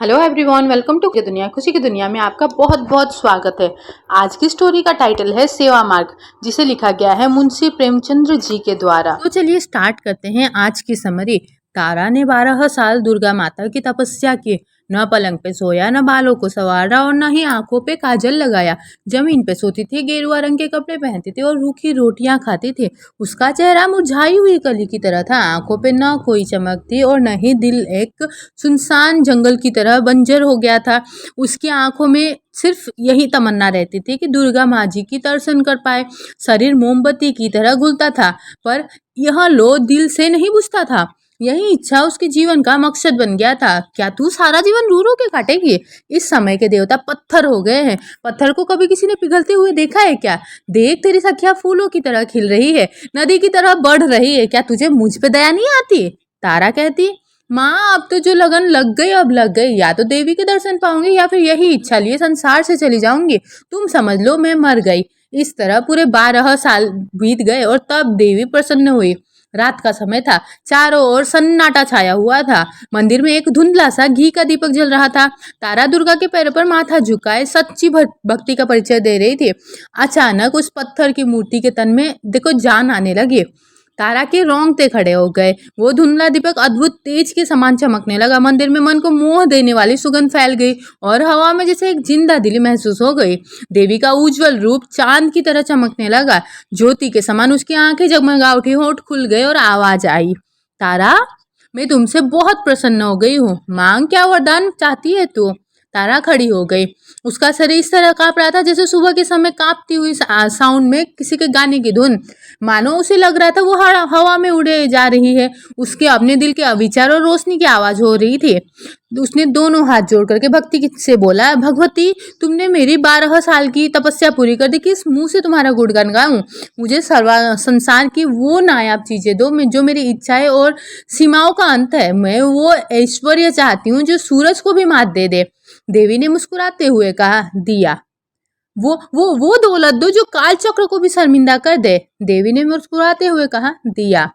Hello everyone, welcome to दुनिया खुशी की दुनिया में आपका बहुत बहुत स्वागत है। आज की स्टोरी का टाइटल है सेवा मार्ग, जिसे लिखा गया है मुंशी प्रेमचंद्र जी के द्वारा। तो चलिए स्टार्ट करते हैं आज की समरी। तारा ने 12 साल दुर्गा माता की तपस्या की। न पलंग पे सोया, न बालों को संवारा और न ही आंखों पे काजल लगाया। जमीन पे सोती थी, गेरुआ रंग के कपड़े पहनती थी और रूखी रोटियां खाती थी। उसका चेहरा मुरझाई हुई कली की तरह था। आंखों पे न कोई चमक थी और न ही दिल एक सुनसान जंगल की तरह बंजर हो गया था। उसकी आंखों में सिर्फ यही तमन्ना रहती थी कि दुर्गा माँ जी की दर्शन कर पाए। शरीर मोमबत्ती की तरह घुलता था, पर यह लो दिल से नहीं बुझता था। यही इच्छा उसके जीवन का मकसद बन गया था। क्या तू सारा जीवन रो रो के काटेगी? इस समय के देवता पत्थर हो गए हैं। पत्थर को कभी किसी ने पिघलते हुए देखा है क्या? देख, तेरी सखिया फूलों की तरह खिल रही है, नदी की तरह बढ़ रही है। क्या तुझे मुझ पे दया नहीं आती? तारा कहती, माँ अब तो जो लगन लग गई अब लग गई। या तो देवी के दर्शन पाऊंगी या फिर यही इच्छा लिए संसार से चली जाऊंगी। तुम समझ लो मैं मर गई। इस तरह पूरे 12 साल बीत गए और तब देवी प्रसन्न हुई। रात का समय था। चारों ओर सन्नाटा छाया हुआ था। मंदिर में एक धुंधला सा घी का दीपक जल रहा था। तारा दुर्गा के पैरों पर माथा झुकाए सच्ची भक्ति का परिचय दे रही थी। अचानक उस पत्थर की मूर्ति के तन में देखो जान आने लगी। तारा के रोंगटे खड़े हो गए। वो धुंधला दीपक अद्भुत तेज के समान चमकने लगा। मंदिर में मन को मोह देने वाली सुगंध फैल गई और हवा में जैसे एक जिंदा दिली महसूस हो गई। देवी का उज्जवल रूप चांद की तरह चमकने लगा। ज्योति के समान उसकी आंखें जगमगा उठी, होंठ खुल गए और आवाज आई, तारा, मैं तुमसे बहुत प्रसन्न हो गई हूँ। मांग, क्या वरदान चाहती है तू? तारा खड़ी हो गई। उसका शरीर इस तरह कांप रहा था जैसे सुबह के समय कांपती हुई साउंड में किसी के गाने की धुन। मानो उसे लग रहा था वो हवा में उड़े जा रही है। उसके अपने दिल के अविचार और रोशनी की आवाज हो रही थी। उसने दोनों हाथ जोड़ करके भक्ति से बोला, भगवती, तुमने मेरी 12 साल की तपस्या पूरी कर दी। किस मुंह से तुम्हारा गुणगान गाऊं? मुझे संसार की वो नायाब चीजें दो मैं जो मेरी इच्छाएं और सीमाओं का अंत है। मैं वो ऐश्वर्य चाहती हूँ जो सूरज को भी मात दे दे। देवी ने मुस्कुराते हुए कहा, दिया। वो दौलत दो जो काल चक्र को भी शर्मिंदा कर दे। देवी ने मुस्कुराते हुए कहा, दिया।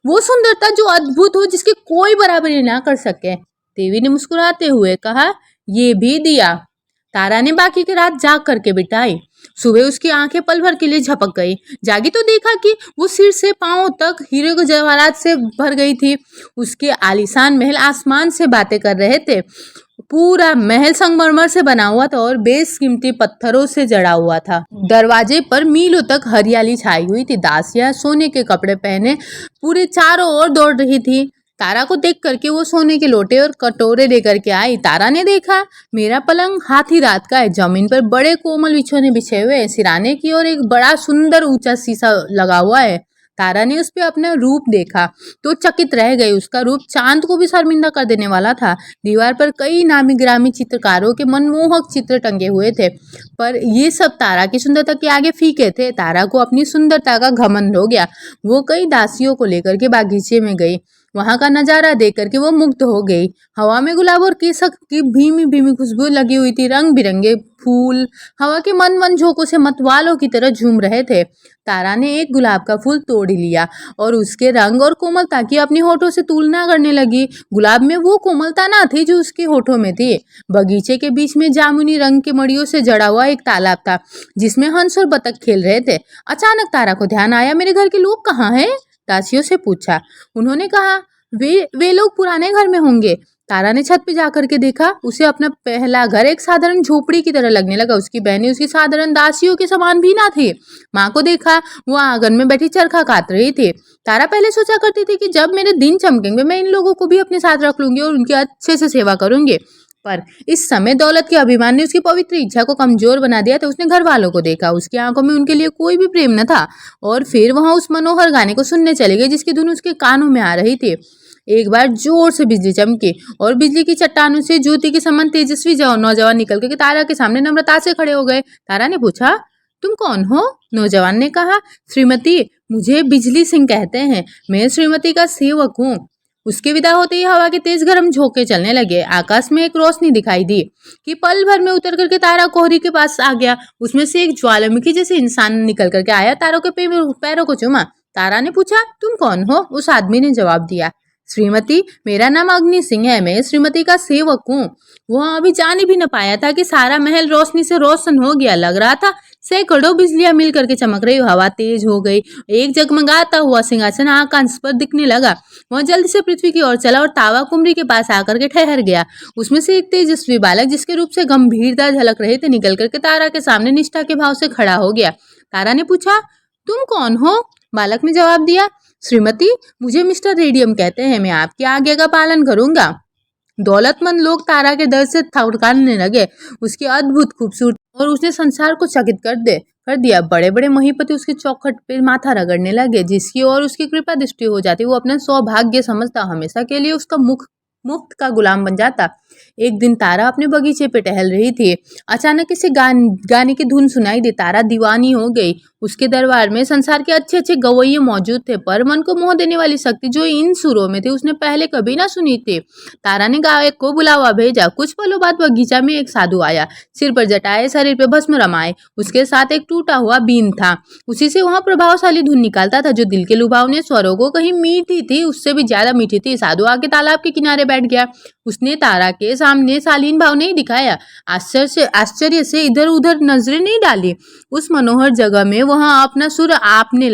वो सुंदरता जो अद्भुत हो, जिसकी कोई बराबरी ना कर सके। देवी ने मुस्कुराते हुए कहा, ये भी दिया। तारा ने बाकी की रात जाग करके बिताई। सुबह उसकी आंखें पल भर के लिए झपक गई। जागी तो देखा कि वो सिर से पांव तक हीरे को जवाहरात से भर गई थी। उसके आलीशान महल आसमान से बातें कर रहे थे। पूरा महल संगमरमर से बना हुआ था और बेशकीमती पत्थरों से जड़ा हुआ था। दरवाजे पर मीलों तक हरियाली छाई हुई थी। दासियां सोने के कपड़े पहने पूरे चारों ओर दौड़ रही थी। तारा को देख करके वो सोने के लोटे और कटोरे लेकर के आई। तारा ने देखा, मेरा पलंग हाथी रात का है। जमीन पर बड़े कोमल बिछौने बिछे हुए हैं। सिराने की ओर एक बड़ा सुंदर ऊंचा शीशा लगा हुआ है। तारा ने उस पे अपना रूप देखा तो चकित रह गई। उसका रूप चांद को भी शर्मिंदा कर देने वाला था। दीवार पर कई नामी ग्रामी चित्रकारों के मनमोहक चित्र टंगे हुए थे, पर ये सब तारा की सुंदरता के आगे फीके थे। तारा को अपनी सुंदरता का घमंड हो गया। वो कई दासियों को लेकर के बागीचे में गई। वहां का नजारा देख करके वो मुग्ध हो गई। हवा में गुलाब और केसर की भीमी भीमी खुशबू लगी हुई थी। रंग बिरंगे फूल हवा के मन झोंकों से मतवालों की तरह झूम रहे थे। तारा ने एक गुलाब का फूल तोड़ लिया और उसके रंग और कोमलता की अपनी होठों से तुलना करने लगी। गुलाब में वो कोमलता ना थी जो उसके होठों में थी। बगीचे के बीच में जामुनी रंग के मड़ियों से जड़ा हुआ एक तालाब था, जिसमें हंस और बतख खेल रहे थे। अचानक तारा को ध्यान आया, मेरे घर के लोग कहाँ हैं? दासियों से पूछा। उन्होंने कहा, वे लोग पुराने घर में होंगे। तारा ने छत पे जाकर के देखा। उसे अपना पहला घर एक साधारण झोपड़ी की तरह लगने लगा। उसकी बहनें उसकी साधारण दासियों के समान भी ना थी। माँ को देखा, वो आंगन में बैठी चरखा काट रही थी। तारा पहले सोचा करती थी कि जब मेरे दिन चमकेंगे मैं इन लोगों को भी अपने साथ रख लूंगी और उनकी अच्छे से सेवा करूंगी। पर इस समय दौलत के अभिमान ने उसकी पवित्र इच्छा को कमजोर बना दिया। तो उसने घर वालों को देखा। उसकी आंखों में उनके लिए कोई भी प्रेम न था। और फिर वहां उस मनोहर गाने को सुनने चले गए जिसकी धुन उसके कानों में आ रही थी। एक बार जोर से बिजली चमकी और बिजली की चट्टानों से ज्योति के समान तेजस्वी नौजवान निकल के तारा के सामने नम्रता से खड़े हो गए। तारा ने पूछा, तुम कौन हो? नौजवान ने कहा, श्रीमती, मुझे बिजली सिंह कहते हैं। मैं श्रीमती का सेवक हूँ। उसके विदा होते ही हवा के तेज गर्म झोंके चलने लगे। आकाश में एक रोशनी दिखाई दी कि पल भर में उतर करके तारा कोहरी के पास आ गया। उसमें से एक ज्वालामुखी जैसे इंसान निकल करके आया, तारों के पैरों को चूमा। तारा ने पूछा, तुम कौन हो? उस आदमी ने जवाब दिया, श्रीमती, मेरा नाम अग्नि सिंह है, मैं श्रीमती का सेवक हूँ। वह अभी जान भी न पाया था कि सारा महल रोशनी से रोशन हो गया। लग रहा था सैकड़ों बिजलियां मिल करके चमक रही। हवा तेज हो गई। एक जगमगाता हुआ सिंहासन आकाश पर दिखने लगा। वह जल्दी से पृथ्वी की ओर चला और तावा कुमरी के पास आकर के ठहर गया। उसमें से एक तेजस्वी बालक, जिसके रूप से गंभीरता झलक रहे थे, निकल करके तारा के सामने निष्ठा के भाव से खड़ा हो गया। तारा ने पूछा, तुम कौन हो? बालक ने जवाब दिया, श्रीमती, मुझे मिस्टर रेडियम कहते हैं, मैं आपकी आज्ञा का पालन करूंगा। दौलतमंद लोग तारा के दर से थड़काने लगे। उसकी अद्भुत खूबसूरती और उसने संसार को चकित कर दिया। बड़े बड़े महीपति उसके चौखट पे माथा रगड़ने लगे। जिसकी ओर उसकी कृपा दृष्टि हो जाती, वो अपना सौभाग्य समझता, हमेशा के लिए उसका मुफ्त का गुलाम बन जाता। एक दिन तारा अपने बगीचे पे टहल रही थी। अचानक इसे गाने की धुन सुनाई दी। तारा दीवानी हो गई। उसके दरबार में संसार के अच्छे अच्छे गवैये मौजूद थे, पर मन को मोह देने वाली शक्ति जो इन सुरों में थी, उसने पहले कभी ना सुनी थी। तारा ने गायक को बुलावा भेजा। कुछ पलों बाद बगीचा में एक साधु आया। सिर पर जटाए, शरीर पे भस्म रमाए। उसके साथ एक टूटा हुआ बीन था। उसी से वहां प्रभावशाली धुन निकालता था, जो दिल के लुभावने स्वरों को कहीं मीठी थी, उससे भी ज्यादा मीठी थी। साधु आके तालाब के किनारे बैठ गया। उसने तारा के सामने शालीन भाव नहीं दिखाया। आश्चर्य से इधर उधर नजरें नहीं डाली। उस मनोहर जगह में वहां अपना सुर अल्पाने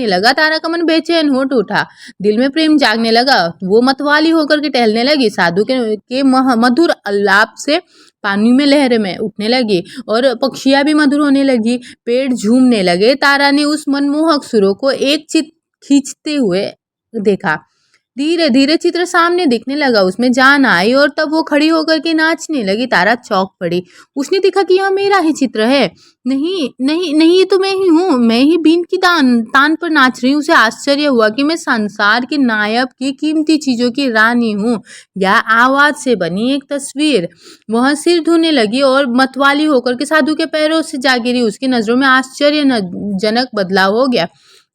लगा। तारा का मन बेचैन हो उठा। दिल में प्रेम जागने लगा। वो मतवाली होकर के टहलने लगी। साधु के मधुर आलाप से पानी में लहरें में उठने लगी और पक्षियां भी मधुर होने लगी। पेड़ झूमने लगे। तारा ने उस मनमोहक सुरों को एक चित खींचते हुए देखा। धीरे धीरे चित्र सामने दिखने लगा। उसमें जान आई और तब वो खड़ी होकर के नाचने लगी। तारा चौंक पड़ी। उसने देखा कि यह मेरा ही चित्र है। नहीं नहीं नहीं, ये तो मैं ही हूँ। मैं ही बीन की तान पर नाच रही हूँ। उसे आश्चर्य हुआ कि मैं संसार के नायक की कीमती चीजों की रानी हूँ, या आवाज से बनी एक तस्वीर। वह सिर धोने लगी और मतवाली होकर के साधु के पैरों से जा गिरी। उसकी नजरों में आश्चर्यजनक बदलाव हो गया।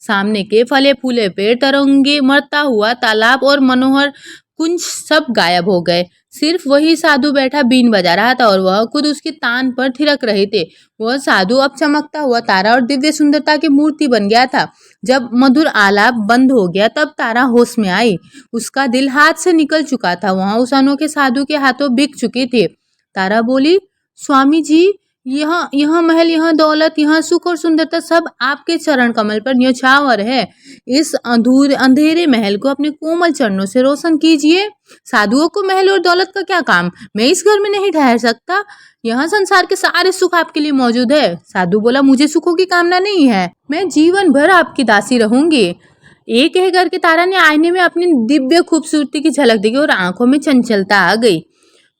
सामने के फले फूले पेड़, तरंगे मरता हुआ तालाब और मनोहर कुंज सब गायब हो गए। सिर्फ वही साधु बैठा बीन बजा रहा था और वह खुद उसकी तान पर थिरक रहे थे। वह साधु अब चमकता हुआ तारा और दिव्य सुंदरता की मूर्ति बन गया था। जब मधुर आलाप बंद हो गया, तब तारा होश में आई। उसका दिल हाथ से निकल चुका था। वहां उस अनोखे साधु के हाथों बिक चुकी थी। तारा बोली, स्वामी जी, यह महल, यह दौलत, यह सुख और सुंदरता सब आपके चरण कमल पर न्यौछावर है। इस अंधेरे महल को अपने कोमल चरणों से रोशन कीजिए। साधुओं को महल और दौलत का क्या काम? मैं इस घर में नहीं ठहर सकता। यहाँ संसार के सारे सुख आपके लिए मौजूद है। साधु बोला, मुझे सुखों की कामना नहीं है। मैं जीवन भर आपकी दासी रहूंगी। एक कह करके तारा ने आईने में अपनी दिव्य खूबसूरती की झलक देखी और आंखों में चंचलता आ गई।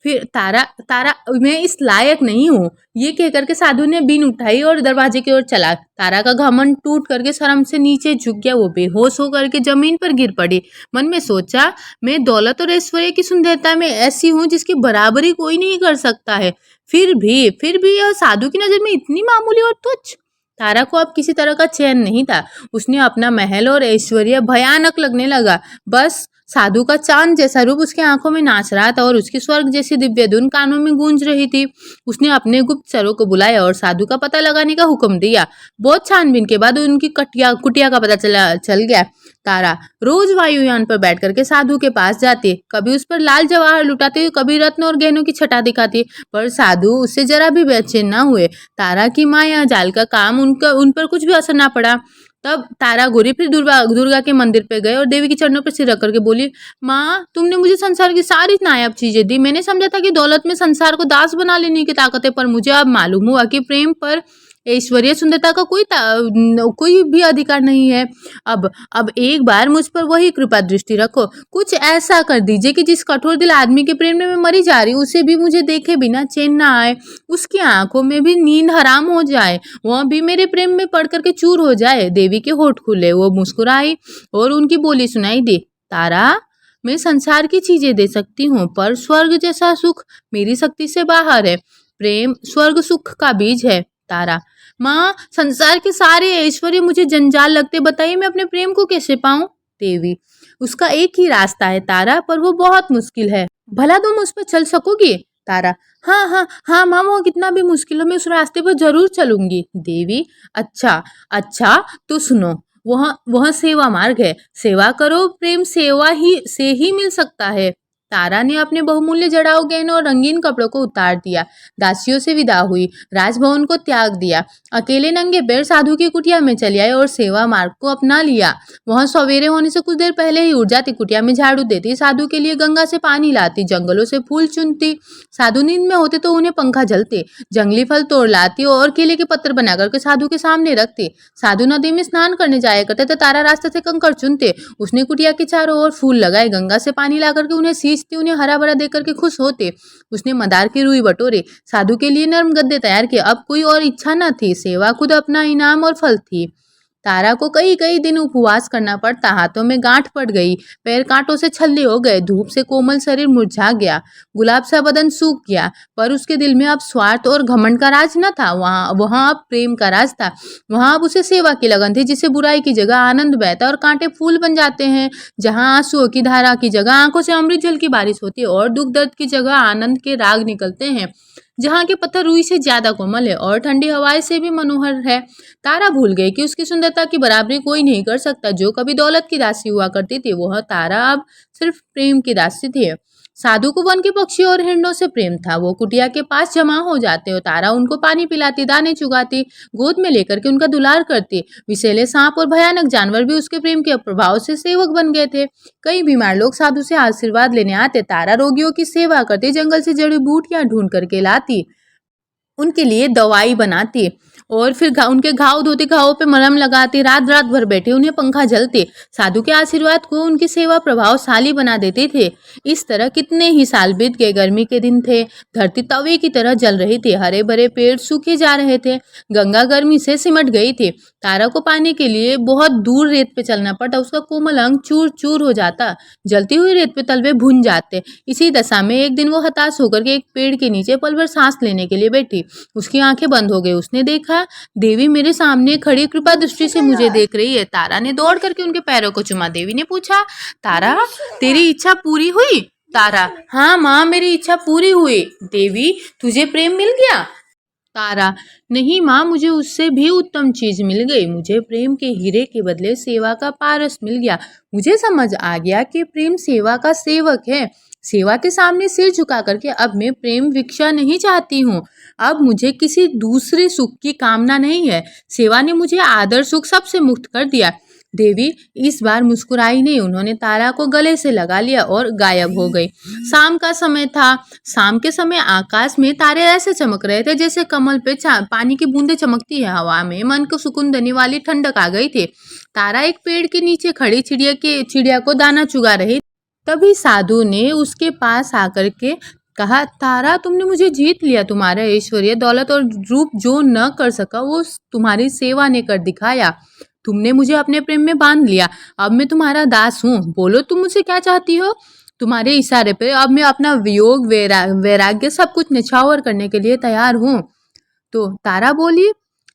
फिर तारा मैं इस लायक नहीं हूँ, ये कह करके साधु ने बीन उठाई और दरवाजे की ओर चला। तारा का घमंड टूट करके शर्म से नीचे झुक गया। वो बेहोश होकर के जमीन पर गिर पड़ी। मन में सोचा, मैं दौलत और ऐश्वर्य की सुंदरता में ऐसी हूँ जिसकी बराबरी कोई नहीं कर सकता है। फिर भी यह साधु की नजर में इतनी मामूली और तुच्छ। तारा को अब किसी तरह का चैन नहीं था। उसने अपना महल और ऐश्वर्य भयानक लगने लगा। बस साधु का चांद जैसा रूप उसकी आंखों में नाच रहा था और उसकी स्वर्ग जैसी दिव्य धुन कानों में गूंज रही थी। उसने अपने गुप्तचरों को बुलाया और साधु का पता लगाने का हुक्म दिया। बहुत छानबीन के बाद उनकी कुटिया का पता चल गया। तारा रोज वायुयान पर बैठ करके साधु के पास जाती, कभी उस पर लाल जवाहर लुटाती, कभी रत्न और गहनों की छटा दिखाती, पर साधु उससे जरा भी बेचैन न हुए। तारा की माया जाल का काम उन पर कुछ भी असर ना पड़ा। तब तारा घूरी, फिर दुर्गा के मंदिर पे गए और देवी के चरणों पर सिर रख करके बोली, माँ, तुमने मुझे संसार की सारी नायाब चीजें दी। मैंने समझा था कि दौलत में संसार को दास बना लेने की ताकत है, पर मुझे अब मालूम हुआ कि प्रेम पर ऐश्वर्य सुंदरता का कोई भी अधिकार नहीं है। अब एक बार मुझ पर वही कृपा दृष्टि रखो। कुछ ऐसा कर दीजिए कि जिस कठोर दिल आदमी के प्रेम में मैं मरी जा रही हूँ, उसे भी मुझे देखे बिना चैन ना आए, उसकी आंखों में भी नींद हराम हो जाए, वह भी मेरे प्रेम में पड़ करके चूर हो जाए। देवी के होठ खुले, वो मुस्कुराई और उनकी बोली सुनाई दी, तारा, मैं संसार की चीजें दे सकती हूँ, पर स्वर्ग जैसा सुख मेरी शक्ति से बाहर है। प्रेम स्वर्ग सुख का बीज है। तारा, माँ, संसार के सारे ऐश्वर्य मुझे जंजाल लगते, बताइए मैं अपने प्रेम को कैसे पाऊं? देवी, उसका एक ही रास्ता है तारा, पर वो बहुत मुश्किल है। भला तुम उस पर चल सकोगी? तारा, हाँ हाँ हाँ माँ, वो कितना भी मुश्किल हो, मैं उस रास्ते पर जरूर चलूंगी। देवी, अच्छा तो सुनो। वह सेवा मार्ग है। सेवा करो, प्रेम सेवा ही से ही मिल सकता है। तारा ने अपने बहुमूल्य जड़ाऊ गहनों और रंगीन कपड़ों को उतार दिया, दासियों से विदा हुई, राजभवन को त्याग दिया, अकेले नंगे पैर साधु की कुटिया में चली आई और सेवा मार्ग को अपना लिया। वह सवेरे होने से कुछ देर पहले ही उठ जाती, कुटिया में झाड़ू देती, साधु के लिए गंगा से पानी लाती, जंगलों से फूल चुनती। साधु नींद में होते तो उन्हें पंखा झलते, जंगली फल तोड़ लाती और केले के पत्थर बना करके साधु के सामने रखती। साधु नदी में स्नान करने जाया करते तो तारा रास्ते से कंकड़ चुनते। उसने कुटिया के चारों ओर फूल लगाए, गंगा से पानी ला करके उन्हें सींचती, उन्हें हरा भरा देख करके खुश होते। उसने मदार की रुई बटोरे, साधु के लिए नर्म गद्दे तैयार किए। अब कोई और इच्छा न थी, सेवा खुद अपना इनाम और फल थी। तारा को कई कई दिन उपवास करना पड़ता, हाथों में गांठ पड़ गई, पैर कांटों से छल्ले हो गए, धूप से कोमल शरीर मुरझा गया, गुलाब सा बदन सूख गया। पर उसके दिल में अब स्वार्थ और घमंड का राज न था, वहां अब प्रेम का राज था। वहां अब उसे सेवा की लगन थी, जिसे बुराई की जगह आनंद बहता और कांटे फूल बन जाते हैं। जहां आंसुओं की धारा की जगह आंखों से अमृत जल की बारिश होती है और दुख दर्द की जगह आनंद के राग निकलते हैं। जहाँ के पत्थर रुई से ज्यादा कोमल है और ठंडी हवाएं से भी मनोहर है। तारा भूल गई कि उसकी सुंदरता की बराबरी कोई नहीं कर सकता। जो कभी दौलत की दासी हुआ करती थी, वह तारा अब सिर्फ प्रेम की दासी थी। साधु को वन के पक्षियों और हिरणों से प्रेम था। वो कुटिया के पास जमा हो जाते और तारा उनको पानी पिलाती, दाने चुगाती, गोद में लेकर के उनका दुलार करती। विषैले सांप और भयानक जानवर भी उसके प्रेम के प्रभाव से सेवक बन गए थे। कई बीमार लोग साधु से आशीर्वाद लेने आते। तारा रोगियों की सेवा करती, जंगल से जड़ी बूटियां ढूंढ करके लाती, उनके लिए दवाई बनाती और फिर उनके घाव धोती, घावों पे मलहम लगाती, रात रात भर बैठे उन्हें पंखा झलते। साधु के आशीर्वाद को उनकी सेवा प्रभावशाली बना देते थे। इस तरह कितने ही साल बीत गए। गर्मी के दिन थे, धरती तवे की तरह जल रही थी, हरे भरे पेड़ सूखे जा रहे थे, गंगा गर्मी से सिमट गई थी। तारा को पाने के लिए बहुत दूर रेत पे चलना पड़ता, उसका कोमल अंग चूर चूर हो जाता, जलती हुई रेत पे तलवे भुन जाते। इसी दशा में एक दिन वो हताश होकर के एक पेड़ के नीचे पल भर सांस लेने के लिए बैठी। उसकी आंखें बंद हो गई। उसने देखा, देवी मेरे सामने खड़ी कृपा दृष्टि से मुझे देख रही है। तारा ने दौड़ करके उनके पैरों को चुमा। देवी ने पूछा, तारा तेरी इच्छा पूरी हुई? तारा, हाँ माँ, मेरी इच्छा पूरी हुई। देवी, तुझे प्रेम मिल गया? तारा, नहीं माँ, मुझे उससे भी उत्तम चीज मिल गई। मुझे प्रेम के हीरे के बदले सेवा का पारस मिल गया। मुझे समझ आ गया कि प्रेम सेवा का सेवक है। सेवा के सामने सिर झुका करके अब मैं प्रेम भिक्षा नहीं चाहती हूँ। अब मुझे किसी दूसरे सुख की कामना नहीं है। सेवा ने मुझे आदर सुख सबसे मुक्त कर दिया। देवी इस बार मुस्कुराई नहीं। उन्होंने तारा को गले से लगा लिया और गायब हो गई। शाम का समय था। शाम के समय आकाश में तारे ऐसे चमक रहे थे जैसे कमल पे पानी की बूंदें चमकती है। हवा में मन को सुकून देने वाली ठंडक आ गई थी। तारा एक पेड़ के नीचे खड़ी चिड़िया को दाना चुगा रही। तभी साधु ने उसके पास आकर के कहा, तारा, तुमने मुझे जीत लिया। तुम्हारा ऐश्वर्य, दौलत और रूप जो न कर सका वो तुम्हारी सेवा ने कर दिखाया। तुमने मुझे अपने प्रेम में बांध लिया। अब मैं तुम्हारा दास हूँ। बोलो, तुम मुझसे क्या चाहती हो? तुम्हारे इशारे पे अब मैं अपना वियोग, वैराग्य सब कुछ निछावर करने के लिए तैयार हूँ। तो तारा बोली,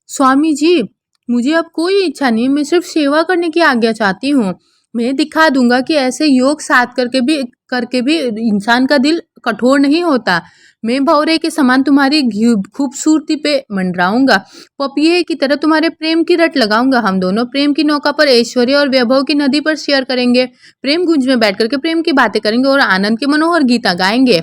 स्वामी जी, मुझे अब कोई इच्छा नहीं, मैं सिर्फ सेवा करने की आज्ञा चाहती हूँ। मैं दिखा दूंगा कि ऐसे योग साथ करके भी इंसान का दिल कठोर नहीं होता। मैं भौरे के समान तुम्हारी खूबसूरती पे मंडराऊंगा, पपिये की तरह तुम्हारे प्रेम की रट लगाऊंगा। हम दोनों प्रेम की नौका पर ऐश्वर्य और वैभव की नदी पर शेयर करेंगे। प्रेम गुंज में बैठ करके प्रेम की बातें करेंगे और आनंद के मनोहर गीता गाएंगे।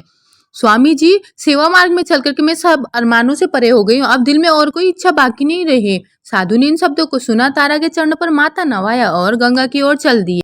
स्वामी जी, सेवा मार्ग में चल करके मैं सब अरमानों से परे हो गई हूँ। अब दिल में और कोई इच्छा बाकी नहीं रही। साधु ने इन शब्दों को सुना, तारा के चरण पर माथा नवाया और गंगा की ओर चल दिए।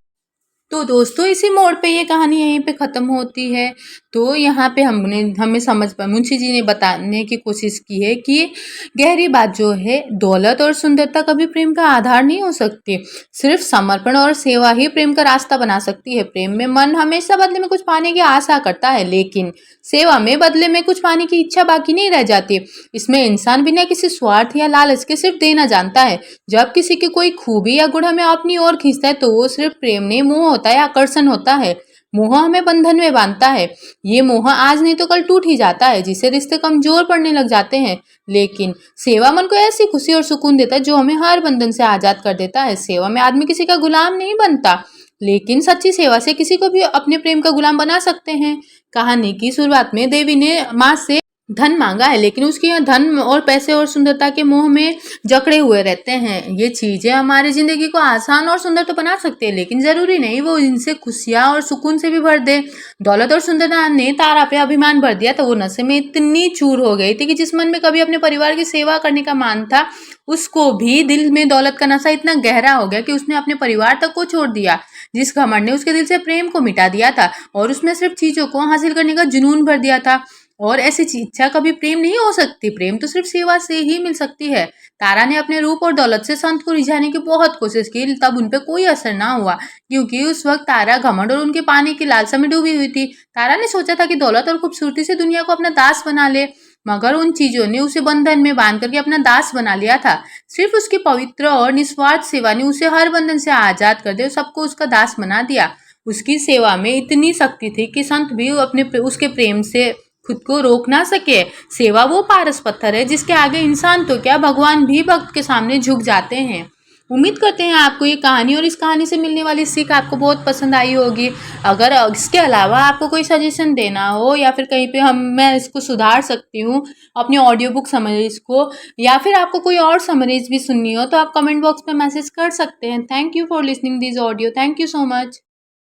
तो दोस्तों, इसी मोड़ पे ये कहानी यहीं पे ख़त्म होती है। तो यहाँ पे हमें समझ पाए, मुंशी जी ने बताने की कोशिश की है कि गहरी बात जो है, दौलत और सुंदरता कभी प्रेम का आधार नहीं हो सकती। सिर्फ समर्पण और सेवा ही प्रेम का रास्ता बना सकती है। प्रेम में मन हमेशा बदले में कुछ पाने की आशा करता है, लेकिन सेवा में बदले में कुछ पाने की इच्छा बाकी नहीं रह जाती। इसमें इंसान बिना किसी स्वार्थ या लालच के सिर्फ देना जानता है। जब किसी की कोई खूबी या गुण हमें अपनी ओर खींचता है तो वो सिर्फ प्रेम नहीं, मोह होता है, आकर्षण होता है। मोह हमें बंधन में बांधता है। ये मोह आज नहीं तो कल टूट ही जाता है, जिससे रिश्ते कमजोर पड़ने लग जाते हैं। लेकिन सेवा मन को ऐसी खुशी और सुकून देता है जो हमें हर बंधन से आजाद कर देता है। सेवा में आदमी किसी का गुलाम नहीं बनता, लेकिन सच्ची सेवा से किसी को भी अपने प्रेम का गुलाम बना सकते हैं। कहानी की शुरुआत में देवी ने माँ से धन मांगा है, लेकिन उसके यहाँ धन और पैसे और सुंदरता के मोह में जकड़े हुए रहते हैं। ये चीजें हमारी जिंदगी को आसान और सुंदर तो बना सकते हैं, लेकिन जरूरी नहीं वो इनसे खुशियां और सुकून से भी भर दे। दौलत और सुंदरता ने तारा पे अभिमान भर दिया, तो वो नशे में इतनी चूर हो गई थी कि जिस मन में कभी अपने परिवार की सेवा करने का मान था, उसको भी दिल में दौलत का नशा इतना गहरा हो गया कि उसने अपने परिवार तक को छोड़ दिया। जिस घमंड ने उसके दिल से प्रेम को मिटा दिया था और उसमें सिर्फ चीजों को हासिल करने का जुनून भर दिया था। और ऐसी इच्छा कभी प्रेम नहीं हो सकती, प्रेम तो सिर्फ सेवा से ही मिल सकती है। तारा ने अपने रूप और दौलत से संत को रिझाने की बहुत कोशिश की, तब उनपे कोई असर ना हुआ, क्योंकि उस वक्त तारा घमंड और उनके पाने की लालसा में डूबी हुई थी। तारा ने सोचा था कि दौलत और खूबसूरती से दुनिया को अपना दास बना ले, मगर उन चीजों ने उसे बंधन में बांध करके अपना दास बना लिया था। सिर्फ उसकी पवित्र और निस्वार्थ सेवा ने उसे हर बंधन से आजाद कर दिया और सबको उसका दास बना दिया। उसकी सेवा में इतनी शक्ति थी कि संत भी उसके प्रेम से खुद को रोक ना सके। सेवा वो पारस पत्थर है जिसके आगे इंसान तो क्या, भगवान भी भक्त के सामने झुक जाते हैं। उम्मीद करते हैं आपको ये कहानी और इस कहानी से मिलने वाली सीख आपको बहुत पसंद आई होगी। अगर इसके अलावा आपको कोई सजेशन देना हो या फिर कहीं पे मैं इसको सुधार सकती हूँ अपनी ऑडियो बुक समरीज को, या फिर आपको कोई और समरीज भी सुननी हो, तो आप कमेंट बॉक्स में मैसेज कर सकते हैं। Thank you for listening this audio. Thank you so much.